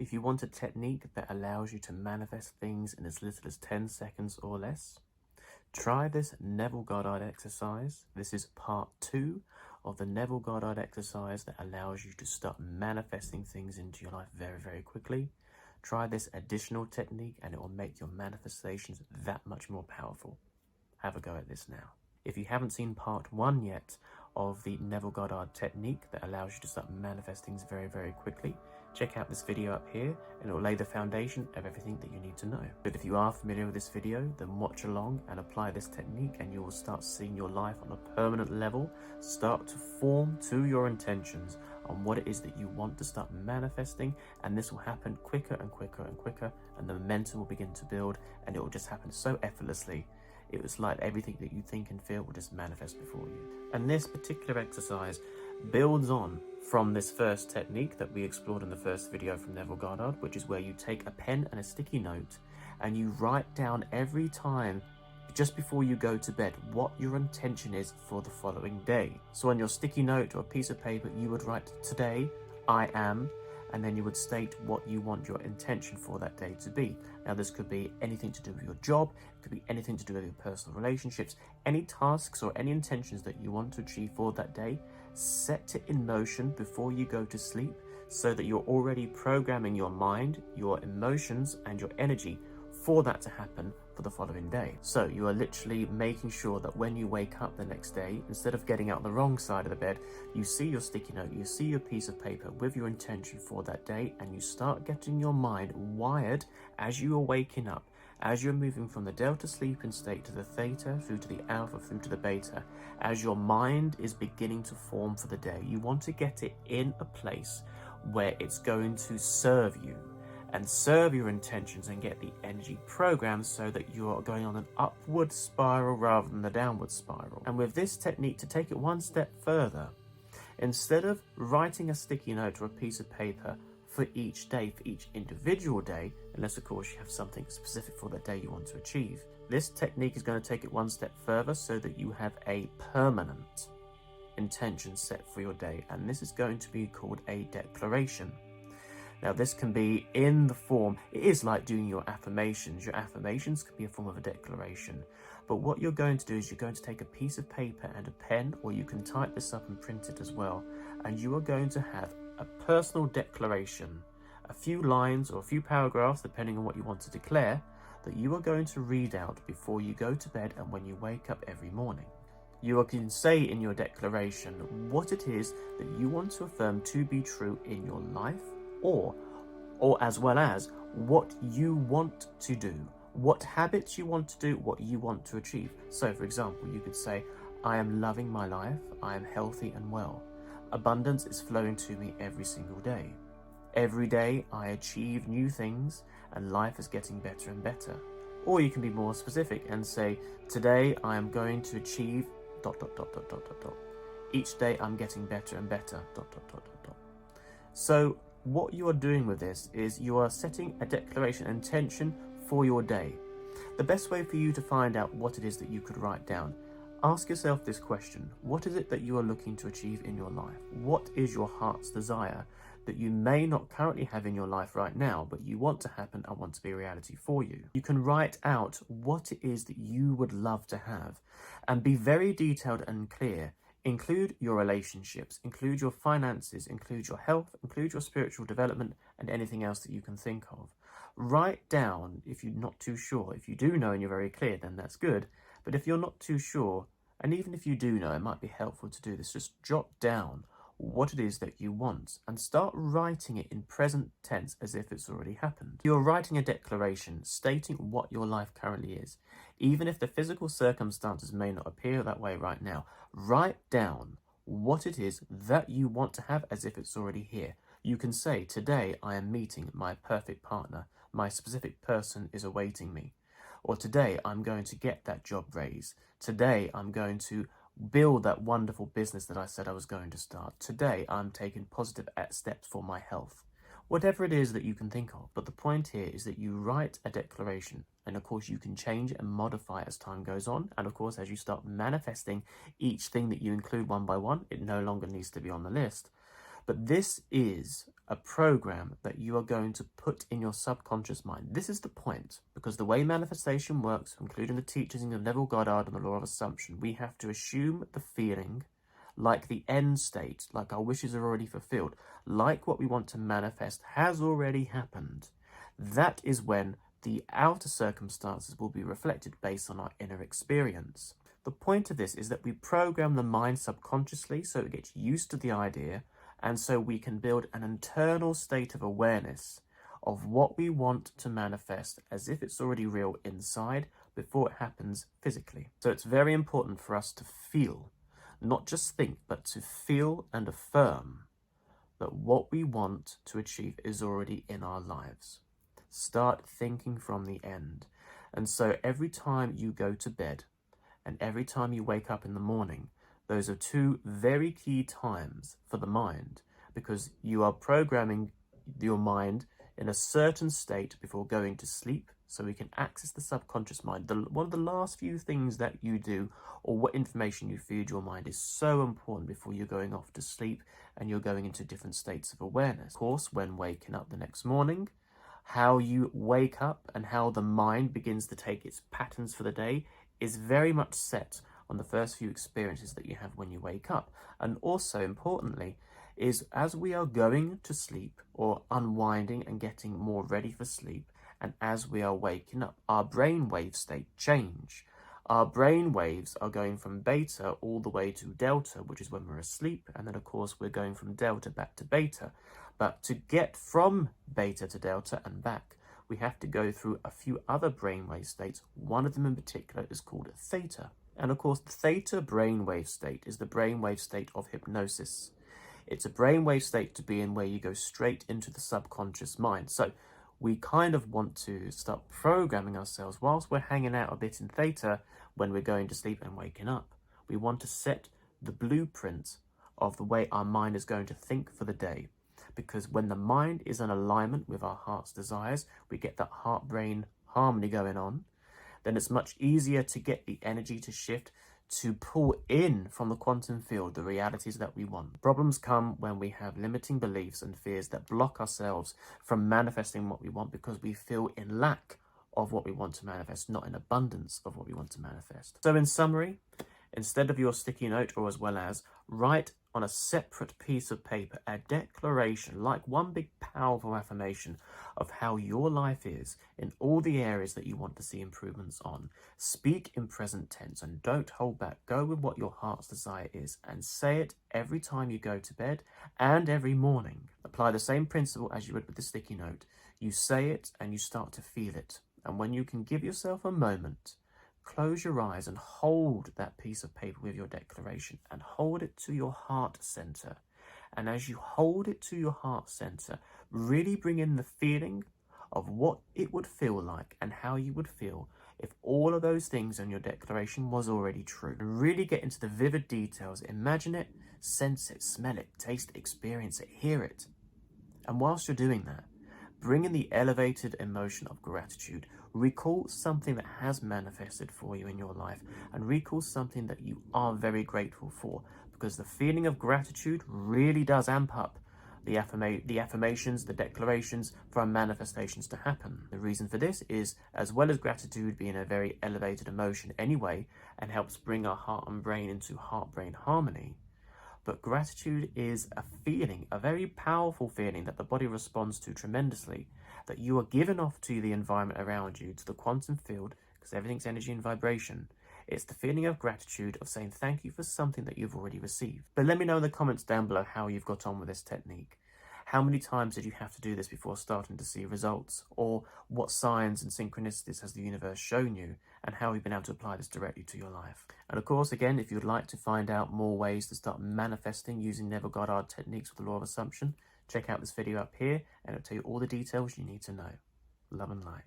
If you want a technique that allows you to manifest things in as little as 10 seconds or less, try this Neville Goddard exercise. This is part 2 of the Neville Goddard exercise that allows you to start manifesting things into your life very, very quickly. Try this additional technique and it will make your manifestations that much more powerful. Have a go at this now. If you haven't seen part 1 yet of the Neville Goddard technique that allows you to start manifesting things very, very quickly, check out this video up here and it will lay the foundation of everything that you need to know. But if you are familiar with this video, then watch along and apply this technique and you will start seeing your life on a permanent level start to form to your intentions on what it is that you want to start manifesting, and this will happen quicker and quicker and quicker, and the momentum will begin to build and it will just happen so effortlessly. It was like everything that you think and feel will just manifest before you. And this particular exercise builds on from this first technique that we explored in the first video from Neville Goddard, which is where you take a pen and a sticky note and you write down every time just before you go to bed what your intention is for the following day. So on your sticky note or a piece of paper, you would write, today I am, and then you would state what you want your intention for that day to be. Now this could be anything to do with your job, it could be anything to do with your personal relationships, any tasks or any intentions that you want to achieve for that day. Set it in motion before you go to sleep so that you're already programming your mind, your emotions and your energy for that to happen for the following day. So you are literally making sure that when you wake up the next day, instead of getting out the wrong side of the bed, you see your sticky note, you see your piece of paper with your intention for that day, and you start getting your mind wired as you are waking up, as you're moving from the delta sleeping state to the theta, through to the alpha, through to the beta. As your mind is beginning to form for the day, you want to get it in a place where it's going to serve you and serve your intentions and get the energy programmed so that you are going on an upward spiral rather than the downward spiral. And with this technique, to take it one step further, instead of writing a sticky note or a piece of paper for each day, for each individual day, unless of course you have something specific for that day you want to achieve, this technique is going to take it one step further so that you have a permanent intention set for your day, and this is going to be called a declaration. Now this can be in the form, it is like doing your affirmations. Your affirmations could be a form of a declaration. But what you're going to do is you're going to take a piece of paper and a pen, or you can type this up and print it as well. And you are going to have a personal declaration, a few lines or a few paragraphs, depending on what you want to declare, that you are going to read out before you go to bed and when you wake up every morning. You can say in your declaration what it is that you want to affirm to be true in your life, or as well as what you want to do, what habits you want to do, what you want to achieve. So for example, you could say, I am loving my life, I am healthy and well. Abundance is flowing to me every single day. Every day I achieve new things and life is getting better and better. Or you can be more specific and say, today I am going to achieve ... Each day I'm getting better and better ... So what you are doing with this is you are setting a declaration intention for your day. The best way for you to find out what it is that you could write down, ask yourself this question: what is it that you are looking to achieve in your life? What is your heart's desire that you may not currently have in your life right now, but you want to happen and want to be a reality for you? You can write out what it is that you would love to have and be very detailed and clear. Include your relationships, include your finances, include your health, include your spiritual development, and anything else that you can think of. Write down if you're not too sure. If you do know and you're very clear, then that's good. But if you're not too sure, and even if you do know, it might be helpful to do this, just jot down what it is that you want and start writing it in present tense as if it's already happened. You're writing a declaration stating what your life currently is. Even if the physical circumstances may not appear that way right now, write down what it is that you want to have as if it's already here. You can say, today I am meeting my perfect partner. My specific person is awaiting me. Or today I'm going to get that job raise. Today I'm going to build that wonderful business that I said I was going to start. Today I'm taking positive steps for my health. Whatever it is that you can think of. But the point here is that you write a declaration, and of course you can change and modify as time goes on. And of course, as you start manifesting each thing that you include one by one, it no longer needs to be on the list. But this is a program that you are going to put in your subconscious mind. This is the point, because the way manifestation works, including the teachings of Neville Goddard and the law of assumption, we have to assume the feeling like the end state, like our wishes are already fulfilled, like what we want to manifest has already happened. That is when the outer circumstances will be reflected based on our inner experience. The point of this is that we program the mind subconsciously so it gets used to the idea, and so we can build an internal state of awareness of what we want to manifest as if it's already real inside before it happens physically. So it's very important for us to feel, not just think, but to feel and affirm that what we want to achieve is already in our lives. Start thinking from the end. And so every time you go to bed and every time you wake up in the morning, those are two very key times for the mind, because you are programming your mind in a certain state before going to sleep, so we can access the subconscious mind. One of the last few things that you do, or what information you feed your mind, is so important before you're going off to sleep and you're going into different states of awareness. Of course, when waking up the next morning, how you wake up and how the mind begins to take its patterns for the day is very much set on the first few experiences that you have when you wake up. And also, importantly, is as we are going to sleep or unwinding and getting more ready for sleep, and as we are waking up, our brainwave state change. Our brain waves are going from beta all the way to delta, which is when we're asleep, and then of course we're going from delta back to beta. But to get from beta to delta and back, we have to go through a few other brainwave states. One of them in particular is called theta. And of course, the theta brainwave state is the brainwave state of hypnosis. It's a brainwave state to be in where you go straight into the subconscious mind. So we kind of want to start programming ourselves whilst we're hanging out a bit in theta when we're going to sleep and waking up. We want to set the blueprint of the way our mind is going to think for the day. Because when the mind is in alignment with our heart's desires, we get that heart-brain harmony going on, then it's much easier to get the energy to shift to pull in from the quantum field the realities that we want. Problems come when we have limiting beliefs and fears that block ourselves from manifesting what we want, because we feel in lack of what we want to manifest, not in abundance of what we want to manifest. So in summary, instead of your sticky note, or as well as, write on a separate piece of paper a declaration, like one big powerful affirmation of how your life is in all the areas that you want to see improvements on. Speak in present tense and don't hold back. Go with what your heart's desire is and say it every time you go to bed and every morning. Apply the same principle as you would with the sticky note. You say it and you start to feel it. And when you can give yourself a moment, close your eyes and hold that piece of paper with your declaration and hold it to your heart center. And as you hold it to your heart center, really bring in the feeling of what it would feel like and how you would feel if all of those things in your declaration was already true. And really get into the vivid details. Imagine it, sense it, smell it, taste it, experience it, hear it. And whilst you're doing that, bring in the elevated emotion of gratitude. Recall something that has manifested for you in your life, and recall something that you are very grateful for, because the feeling of gratitude really does amp up the affirmations, the declarations for our manifestations to happen. The reason for this is, as well as gratitude being a very elevated emotion anyway, and helps bring our heart and brain into heart-brain harmony, but gratitude is a feeling, a very powerful feeling that the body responds to tremendously, that you are giving off to the environment around you, to the quantum field, because everything's energy and vibration. It's the feeling of gratitude, of saying thank you for something that you've already received. But let me know in the comments down below how you've got on with this technique. How many times did you have to do this before starting to see results? Or what signs and synchronicities has the universe shown you? And how have you been able to apply this directly to your life? And of course, again, if you'd like to find out more ways to start manifesting using Neville Goddard techniques with the law of assumption, check out this video up here and it'll tell you all the details you need to know. Love and light.